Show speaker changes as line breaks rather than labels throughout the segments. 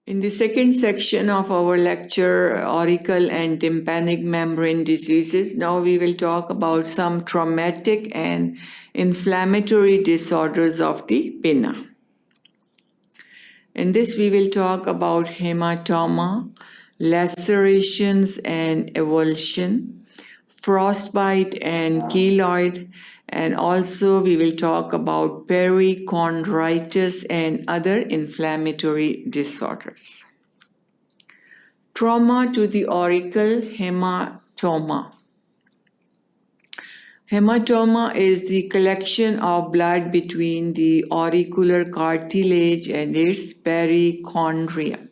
In the second section of our lecture, auricle and tympanic membrane diseases, now we will talk about some traumatic and inflammatory disorders of the pinna. In this, we will talk about hematoma, lacerations and avulsion, frostbite and keloid, and also we will talk about perichondritis and other inflammatory disorders. Trauma to the auricle, hematoma. Hematoma is the collection of blood between the auricular cartilage and its perichondria.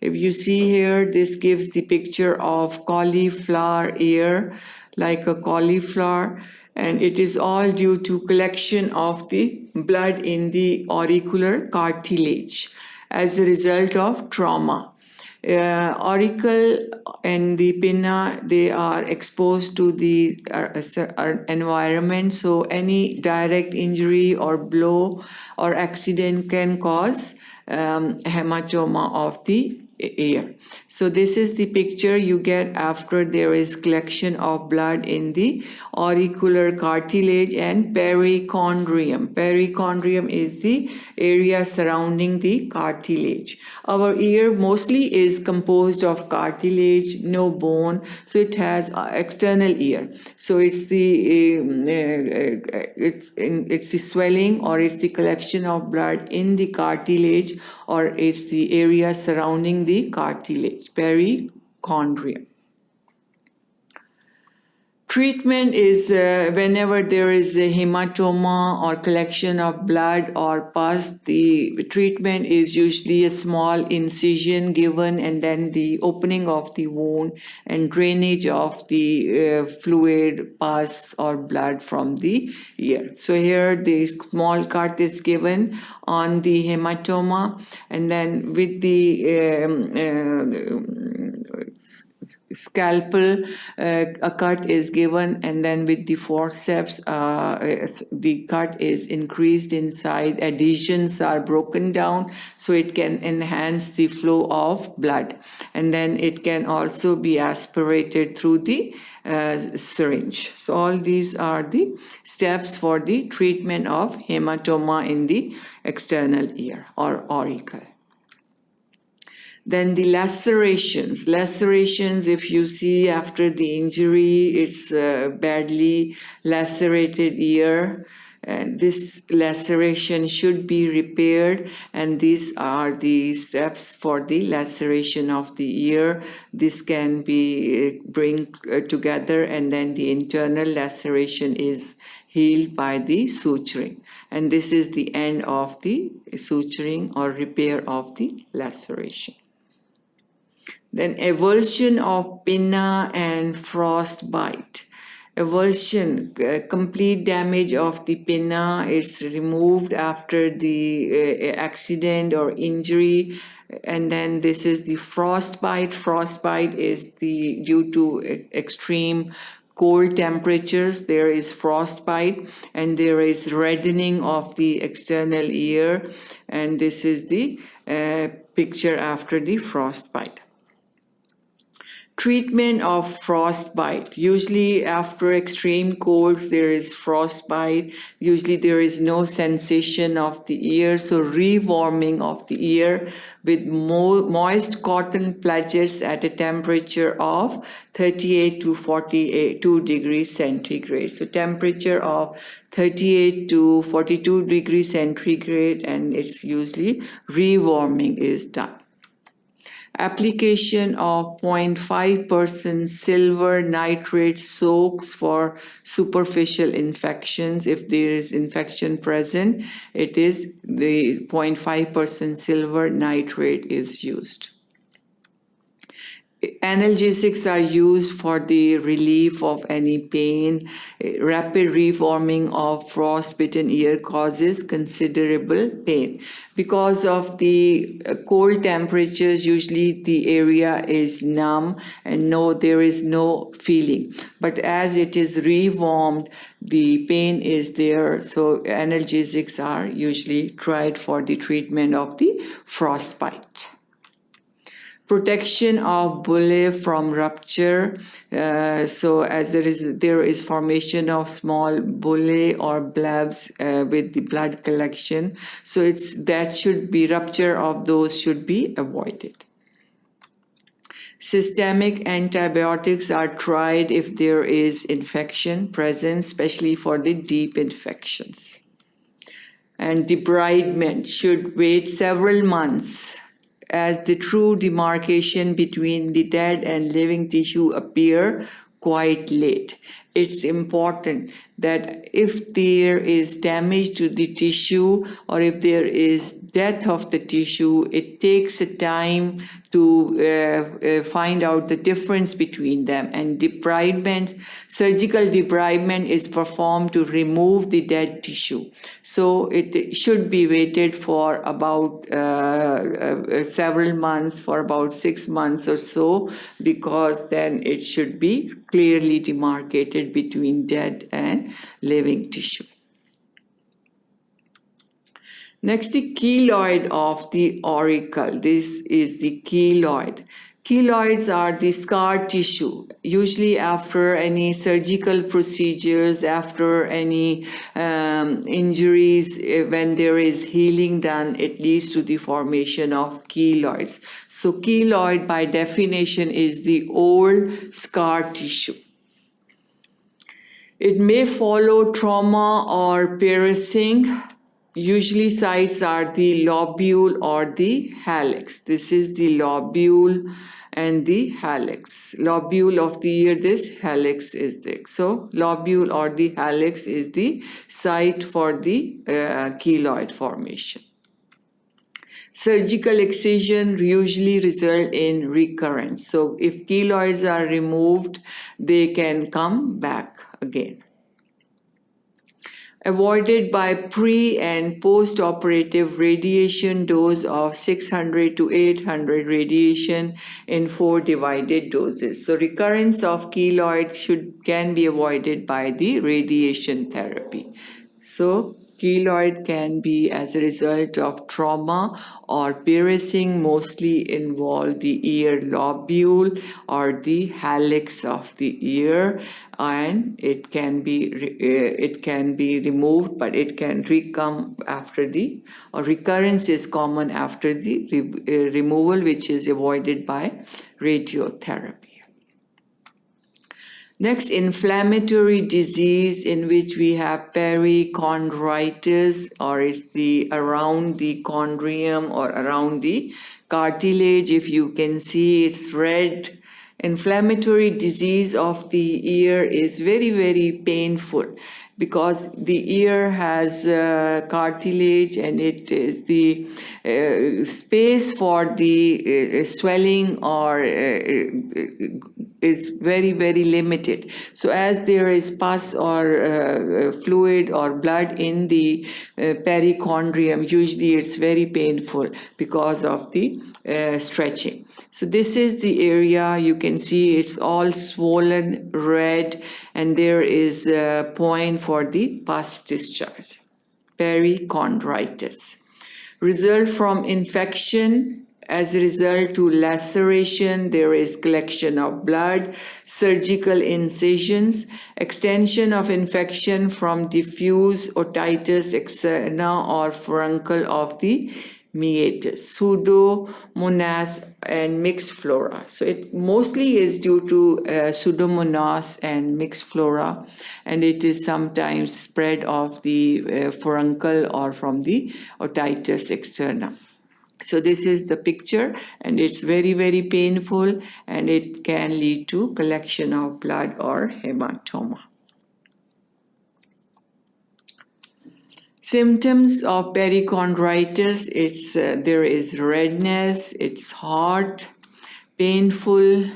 If you see here, this gives the picture of cauliflower ear, like a cauliflower, and it is all due to collection of the blood in the auricular cartilage as a result of trauma. Auricle and the pinna, they are exposed to the environment, so any direct injury or blow or accident can cause hematoma of the ear. So this is the picture you get after there is collection of blood in the auricular cartilage and perichondrium. Perichondrium is the area surrounding the cartilage. Our ear mostly is composed of cartilage, no bone, so it has external ear. So it's the it's the swelling, or it's the collection of blood in the cartilage, or it's the area surrounding the cartilage, perichondrium. Treatment is whenever there is a hematoma or collection of blood or pus, the treatment is usually a small incision given, and then the opening of the wound and drainage of the fluid, pus or blood from the ear. So here the small cut is given on the hematoma, and then with the scalpel a cut is given, and then with the forceps the cut is increased in size, adhesions are broken down so it can enhance the flow of blood, and then it can also be aspirated through the syringe. So all these are the steps for the treatment of hematoma in the external ear or auricle. Then the lacerations. Lacerations, if you see after the injury, it's badly lacerated ear. And this laceration should be repaired, and these are the steps for the laceration of the ear. This can be bring together, and then the internal laceration is healed by the suturing. And this is the end of the suturing or repair of the laceration. Then avulsion of pinna and frostbite. Avulsion, complete damage of the pinna, it's removed after the accident or injury. And then this is the frostbite. Frostbite is due to extreme cold temperatures, there is frostbite, and there is reddening of the external ear. And this is the picture after the frostbite. Treatment of frostbite. Usually after extreme colds there is frostbite. Usually there is no sensation of the ear, so rewarming of the ear with moist cotton plaids at a temperature of 38 to 42 degrees centigrade. So temperature of 38 to 42 degrees centigrade, and it's usually rewarming is done. Application of 0.5% silver nitrate soaks for superficial infections. If there is infection present, it is the 0.5% silver nitrate is used. Analgesics are used for the relief of any pain. Rapid reforming of frostbitten ear causes considerable pain. Because of the cold temperatures, usually the area is numb and there is no feeling. But as it is rewarmed, the pain is there, so analgesics are usually tried for the treatment of the frostbite. Protection of bullae from rupture. So as there is formation of small bullae or blebs with the blood collection. So rupture of those should be avoided. Systemic antibiotics are tried if there is infection present, especially for the deep infections. And debridement should wait several months, as the true demarcation between the dead and living tissue appear quite late. It's important that if there is damage to the tissue or if there is death of the tissue, it takes a time to find out the difference between them. And surgical debridement is performed to remove the dead tissue. So it should be waited for about several months, for about 6 months or so, because then it should be clearly demarcated between dead and living tissue. Next, the keloid of the auricle. This is the keloid. Keloids are the scar tissue, usually after any surgical procedures, after any injuries. When there is healing done, it leads to the formation of keloids. So keloid by definition is the old scar tissue. It may follow trauma or piercing. Usually sites are the lobule or the hallux. This is the lobule and the hallux. Lobule of the ear, this hallux is this. So lobule or the hallux is the site for the keloid formation. Surgical excision usually result in recurrence. So if keloids are removed, they can come back again. Avoided by pre- and post-operative radiation dose of 600 to 800 radiation in 4 divided doses. So recurrence of keloid can be avoided by the radiation therapy. So keloid can be as a result of trauma or piercing, mostly involve the ear lobule or the hallux of the ear, and it can be removed, but it can recome after recurrence is common after the removal, which is avoided by radiotherapy. Next, inflammatory disease, in which we have perichondritis, or is around the chondrium or around the cartilage. If you can see, it's red. Inflammatory disease of the ear is very, very painful, because the ear has cartilage, and it is the space for the swelling or is very, very limited. So as there is pus or fluid or blood in the perichondrium, usually it's very painful because of the stretching. So this is the area. You can see it's all swollen red, and there is a point for the pus discharge. Perichondritis. Result from infection. As a result to laceration, there is collection of blood, surgical incisions, extension of infection from diffuse otitis externa or furuncle of the meatus, Pseudomonas and mixed flora. So it mostly is due to Pseudomonas and mixed flora, and it is sometimes spread of the furuncle or from the otitis externa. So this is the picture, and it's very, very painful, and it can lead to collection of blood or hematoma. Symptoms of perichondritis: there is redness, it's hot, painful,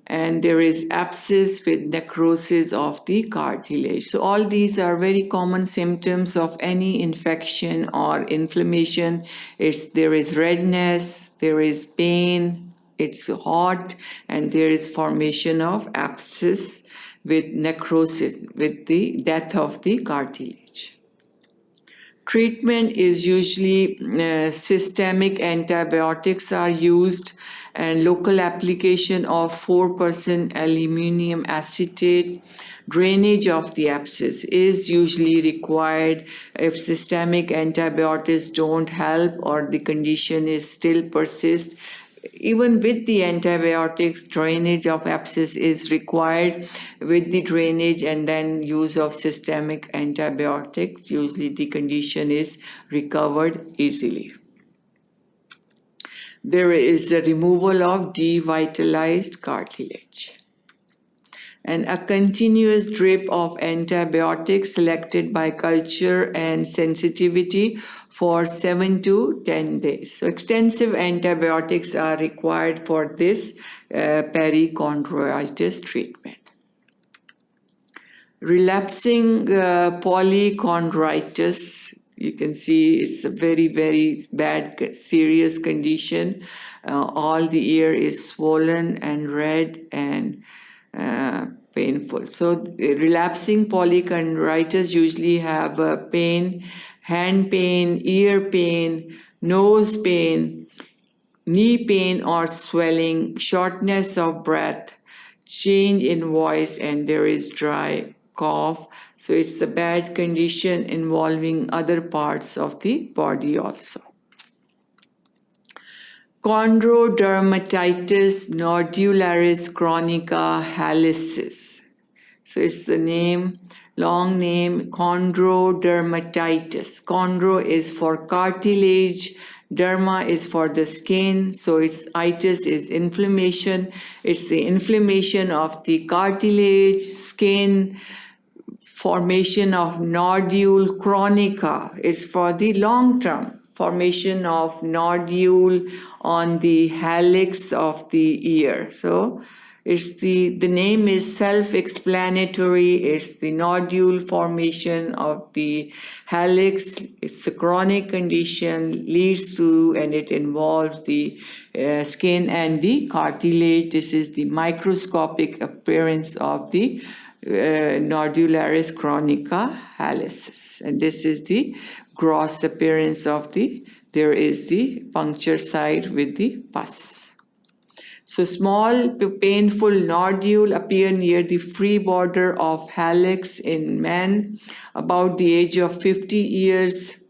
and there is abscess with necrosis of the cartilage. So all these are very common symptoms of any infection or inflammation. There is redness, there is pain, it's hot, and there is formation of abscess with necrosis, with the death of the cartilage. Treatment is usually systemic antibiotics are used, and local application of 4% aluminum acetate. Drainage of the abscess is usually required if systemic antibiotics don't help or the condition is still persists. Even with the antibiotics, drainage of abscess is required with the drainage and then use of systemic antibiotics. Usually the condition is recovered easily. There is a removal of devitalized cartilage. And a continuous drip of antibiotics selected by culture and sensitivity for 7 to 10 days. So extensive antibiotics are required for this perichondritis treatment. Relapsing polychondritis, you can see it's a very, very bad, serious condition. All the ear is swollen and red and painful. So relapsing polychondritis usually have pain, hand pain, ear pain, nose pain, knee pain or swelling, shortness of breath, change in voice, and there is dry cough. So it's a bad condition involving other parts of the body also. Chondrodermatitis nodularis chronica halicis. So it's the name, long name, chondrodermatitis. Chondro is for cartilage, derma is for the skin, so its itis is inflammation. It's the inflammation of the cartilage, skin, formation of nodule chronica is for the long term. Formation of nodule on the hallux of the ear. So it's the name is self-explanatory. It's the nodule formation of the hallux. It's a chronic condition, leads to, and it involves the skin and the cartilage. This is the microscopic appearance of the nodularis chronica halicis. And this is the gross appearance of there is the puncture site with the pus. So small painful nodule appear near the free border of hallux in men about the age of 50 years.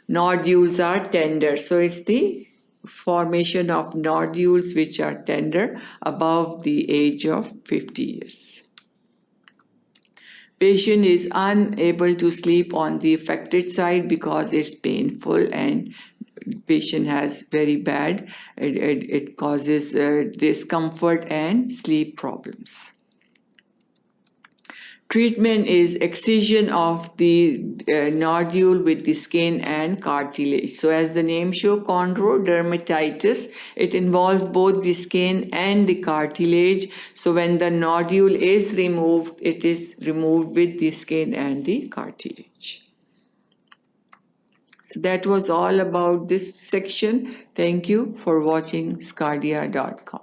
Nodules are tender. So it's the formation of nodules which are tender above the age of 50 years. Patient is unable to sleep on the affected side because it's painful and patient has very bad, it causes discomfort and sleep problems. Treatment is excision of the nodule with the skin and cartilage. So as the name shows, chondrodermatitis, it involves both the skin and the cartilage. So when the nodule is removed, it is removed with the skin and the cartilage. So that was all about this section. Thank you for watching sqadia.com.